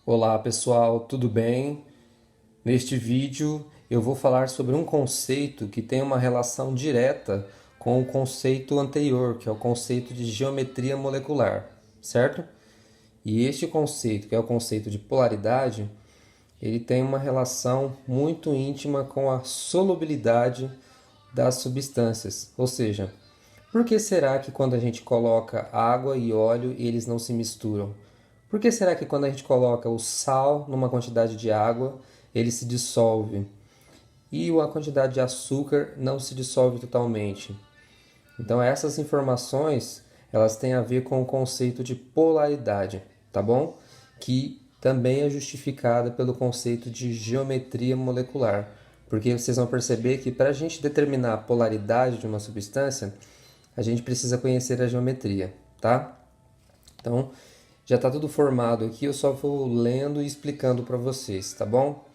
Olá pessoal, tudo bem? Neste vídeo eu vou falar sobre um conceito que tem uma relação direta com o conceito anterior, que é o conceito de geometria molecular, certo? E este conceito, que é o conceito de polaridade, ele tem uma relação muito íntima com a solubilidade das substâncias, ou seja, por que será que quando a gente coloca água e óleo eles não se misturam? Por que será que quando a gente coloca o sal numa quantidade de água ele se dissolve e a quantidade de açúcar não se dissolve totalmente? Então essas informações elas têm a ver com o conceito de polaridade, tá bom? Que também é justificada pelo conceito de geometria molecular, porque vocês vão perceber que para a gente determinar a polaridade de uma substância a gente precisa conhecer a geometria, tá? Então, já está tudo formado aqui, eu só vou lendo e explicando para vocês, tá bom?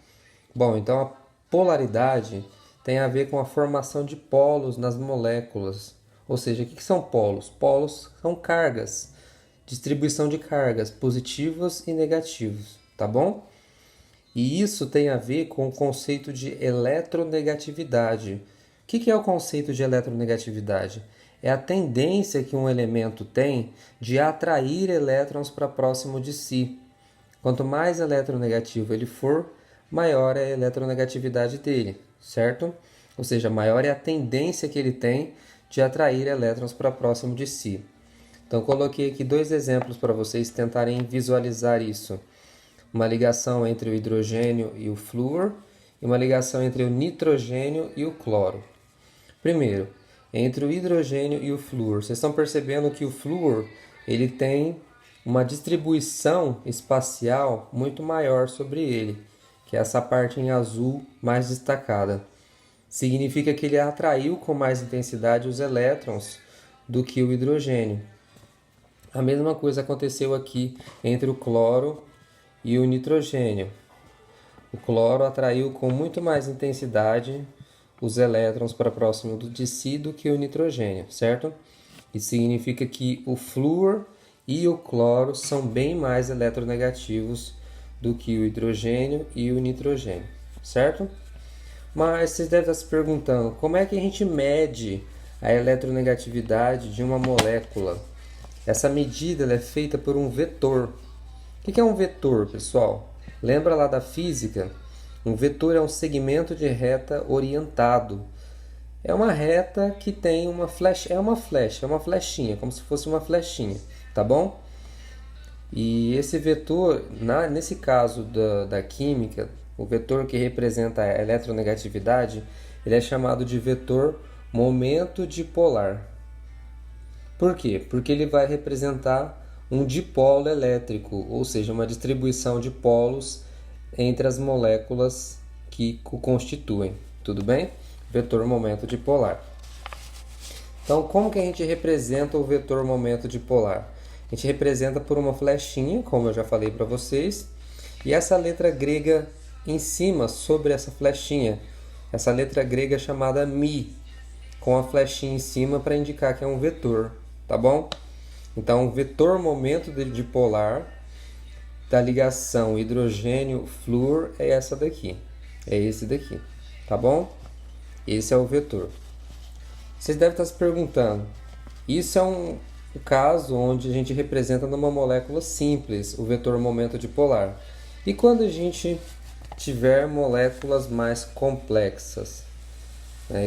Bom, então a polaridade tem a ver com a formação de polos nas moléculas. Ou seja, o que são polos? Polos são cargas, distribuição de cargas positivas e negativas, tá bom? E isso tem a ver com o conceito de eletronegatividade. O que é o conceito de eletronegatividade? É a tendência que um elemento tem de atrair elétrons para próximo de si. Quanto mais eletronegativo ele for, maior é a eletronegatividade dele, certo? Ou seja, maior é a tendência que ele tem de atrair elétrons para próximo de si. Então, coloquei aqui dois exemplos para vocês tentarem visualizar isso. Uma ligação entre o hidrogênio e o flúor e uma ligação entre o nitrogênio e o cloro. Primeiro, entre o hidrogênio e o flúor. Vocês estão percebendo que o flúor ele tem uma distribuição espacial muito maior sobre ele, que é essa parte em azul mais destacada. Significa que ele atraiu com mais intensidade os elétrons do que o hidrogênio. A mesma coisa aconteceu aqui entre o cloro e o nitrogênio. O cloro atraiu com muito mais intensidade os elétrons para próximo de si do que o nitrogênio, certo? Isso significa que o flúor e o cloro são bem mais eletronegativos do que o hidrogênio e o nitrogênio, certo? Mas vocês devem estar se perguntando, como é que a gente mede a eletronegatividade de uma molécula? Essa medida é feita por um vetor. O que é um vetor, pessoal? Lembra lá da física? Um vetor é um segmento de reta orientado. É uma reta que tem uma flecha, é uma flechinha, como se fosse uma flechinha, tá bom? E esse vetor, nesse caso da química, o vetor que representa a eletronegatividade, ele é chamado de vetor momento dipolar. Por quê? Porque ele vai representar um dipolo elétrico, ou seja, uma distribuição de polos entre as moléculas que o constituem. Tudo bem? Vetor momento dipolar. Então, como que a gente representa o vetor momento dipolar? A gente representa por uma flechinha, como eu já falei para vocês, e essa letra grega em cima, sobre essa flechinha. Essa letra grega chamada μ, com a flechinha em cima para indicar que é um vetor, tá bom? Então, o vetor momento dipolar da ligação hidrogênio-flúor é essa daqui. É esse daqui, tá bom? Esse é o vetor. Vocês devem estar se perguntando, isso é um caso onde a gente representa numa molécula simples o vetor momento dipolar. E quando a gente tiver moléculas mais complexas?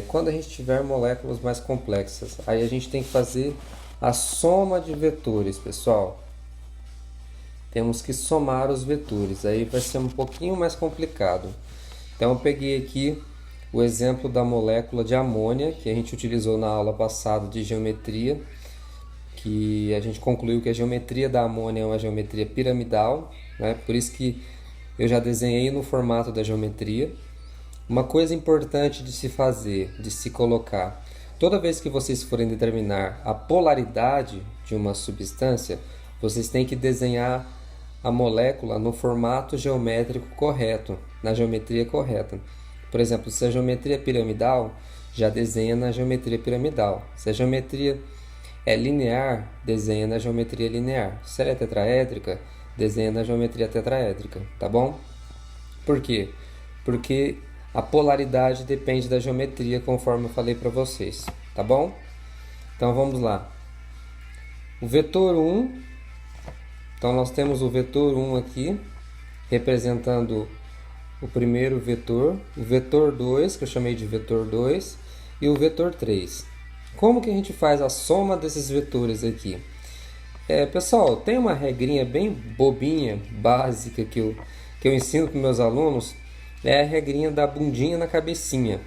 Quando a gente tiver moléculas mais complexas, aí a gente tem que fazer a soma de vetores, pessoal. Temos que somar os vetores, aí vai ser um pouquinho mais complicado. Então eu peguei aqui o exemplo da molécula de amônia, que a gente utilizou na aula passada de geometria, que a gente concluiu que a geometria da amônia é uma geometria piramidal, né? Por isso que eu já desenhei no formato da geometria. Uma coisa importante de se fazer, de se colocar, toda vez que vocês forem determinar a polaridade de uma substância, vocês têm que desenhar a molécula no formato geométrico correto, na geometria correta. Por exemplo, se a geometria é piramidal, já desenha na geometria piramidal. Se a geometria é linear, desenha na geometria linear. Se ela é tetraédrica, desenha na geometria tetraédrica, tá bom? Por quê? Porque a polaridade depende da geometria, conforme eu falei para vocês, tá bom? Então vamos lá. O vetor 1, então nós temos o vetor 1 aqui, representando o primeiro vetor, o vetor 2, que eu chamei de vetor 2, e o vetor 3. Como que a gente faz a soma desses vetores aqui? Pessoal, tem uma regrinha bem bobinha, básica, que eu ensino para meus alunos, é a regrinha da bundinha na cabecinha.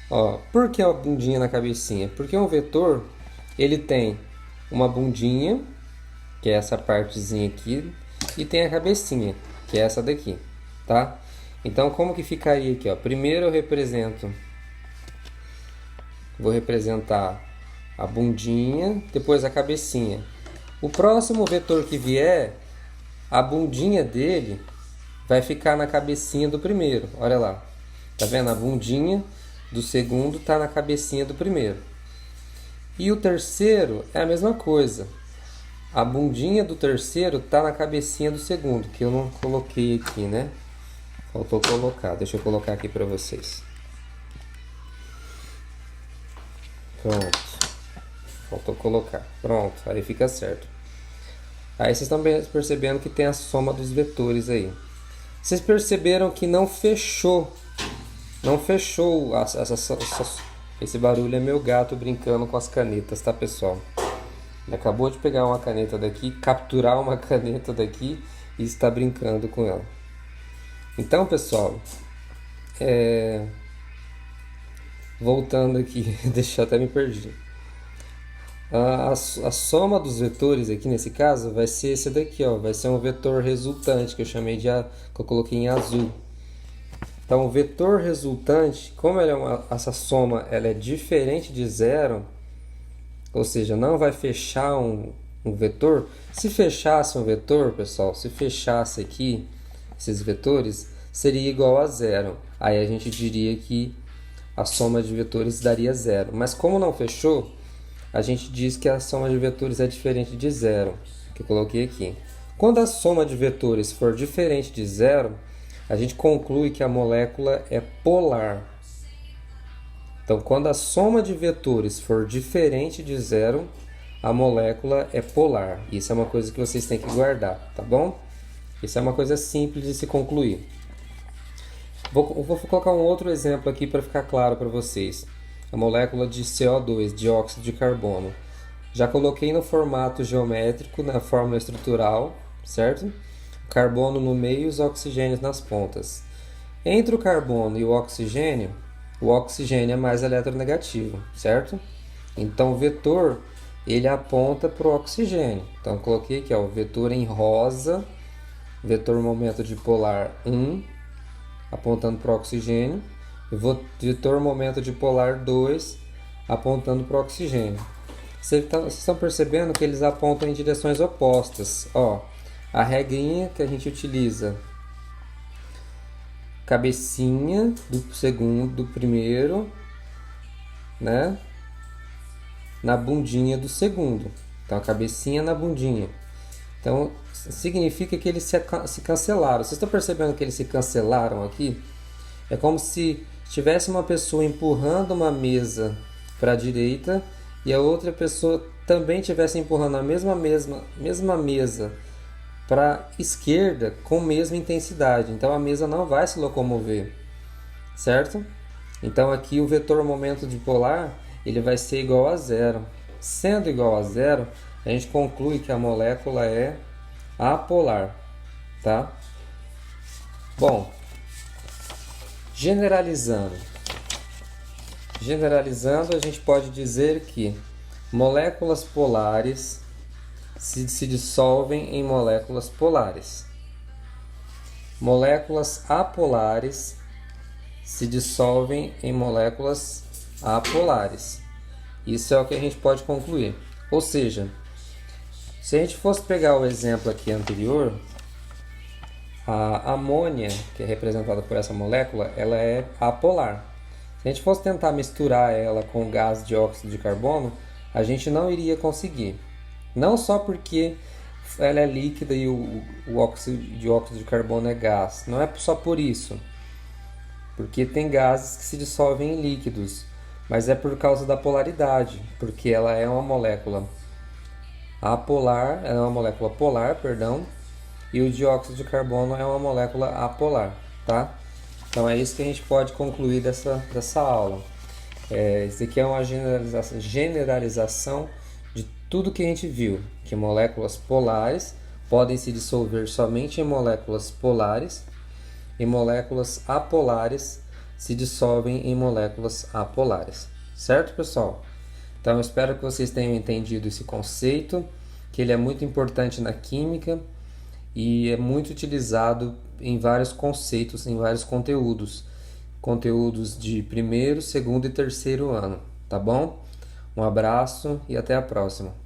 Ó, por que a bundinha na cabecinha? Porque um vetor, ele tem uma bundinha, que é essa partezinha aqui, e tem a cabecinha, que é essa daqui, tá? Então, como que ficaria aqui, ó? Primeiro eu vou representar a bundinha, depois a cabecinha. O próximo vetor que vier, a bundinha dele vai ficar na cabecinha do primeiro. Olha lá. Tá vendo? A bundinha do segundo está na cabecinha do primeiro. E o terceiro é a mesma coisa. A bundinha do terceiro está na cabecinha do segundo, que eu não coloquei aqui, né? Faltou colocar. Deixa eu colocar aqui para vocês. Pronto. Faltou colocar. Pronto, aí fica certo. Aí vocês estão percebendo que tem a soma dos vetores aí. Vocês perceberam que não fechou. Não fechou. Esse barulho é meu gato brincando com as canetas, tá, pessoal? Ele acabou de pegar uma caneta daqui, capturar uma caneta daqui e está brincando com ela. Então, pessoal, voltando aqui, deixa eu até me perdi. A soma dos vetores aqui nesse caso vai ser esse daqui, ó, vai ser um vetor resultante que eu chamei que eu coloquei em azul. Então, o vetor resultante, como essa soma ela é diferente de zero, ou seja, não vai fechar um vetor. Se fechasse um vetor, pessoal, se fechasse aqui esses vetores, seria igual a zero. Aí a gente diria que a soma de vetores daria zero. Mas como não fechou, a gente diz que a soma de vetores é diferente de zero, que eu coloquei aqui. Quando a soma de vetores for diferente de zero, a gente conclui que a molécula é polar. Então, quando a soma de vetores for diferente de zero, a molécula é polar. Isso é uma coisa que vocês têm que guardar, tá bom? Isso é uma coisa simples de se concluir. Vou colocar um outro exemplo aqui para ficar claro para vocês. A molécula de CO2, dióxido de carbono. Já coloquei no formato geométrico, na fórmula estrutural, certo? O carbono no meio e os oxigênios nas pontas. Entre o carbono e o oxigênio é mais eletronegativo, certo? Então o vetor, ele aponta para o oxigênio. Então eu coloquei aqui, ó, o vetor em rosa, vetor momento dipolar 1, apontando para o oxigênio, e vetor momento dipolar 2, apontando para o oxigênio. Vocês estão percebendo que eles apontam em direções opostas. Ó, a regrinha que a gente utiliza, cabecinha do segundo, do primeiro, né? Na bundinha do segundo. Então, a cabecinha na bundinha. Então, significa que eles se cancelaram. Vocês estão percebendo que eles se cancelaram aqui? É como se tivesse uma pessoa empurrando uma mesa para a direita e a outra pessoa também estivesse empurrando a mesma mesa para a esquerda com a mesma intensidade. Então a mesa não vai se locomover, certo? Então aqui o vetor momento dipolar ele vai ser igual a zero. Sendo igual a zero, a gente conclui que a molécula é apolar, tá? Bom, generalizando, a gente pode dizer que moléculas polares se dissolvem em moléculas polares. Moléculas apolares se dissolvem em moléculas apolares. Isso é o que a gente pode concluir. Ou seja, se a gente fosse pegar o exemplo aqui anterior, a amônia, que é representada por essa molécula, ela é apolar. Se a gente fosse tentar misturar ela com o gás dióxido de carbono, a gente não iria conseguir. Não só porque ela é líquida e o dióxido de carbono é gás. Não é só por isso, porque tem gases que se dissolvem em líquidos, mas é por causa da polaridade, porque ela é uma molécula apolar, ela é uma molécula polar, perdão, e o dióxido de carbono é uma molécula apolar, tá? Então é isso que a gente pode concluir dessa aula. Isso aqui é uma generalização de tudo que a gente viu, que moléculas polares podem se dissolver somente em moléculas polares e moléculas apolares se dissolvem em moléculas apolares. Certo, pessoal? Então eu espero que vocês tenham entendido esse conceito, que ele é muito importante na química e é muito utilizado em vários conceitos, em vários conteúdos de primeiro, segundo e terceiro ano, tá bom? Um abraço e até a próxima.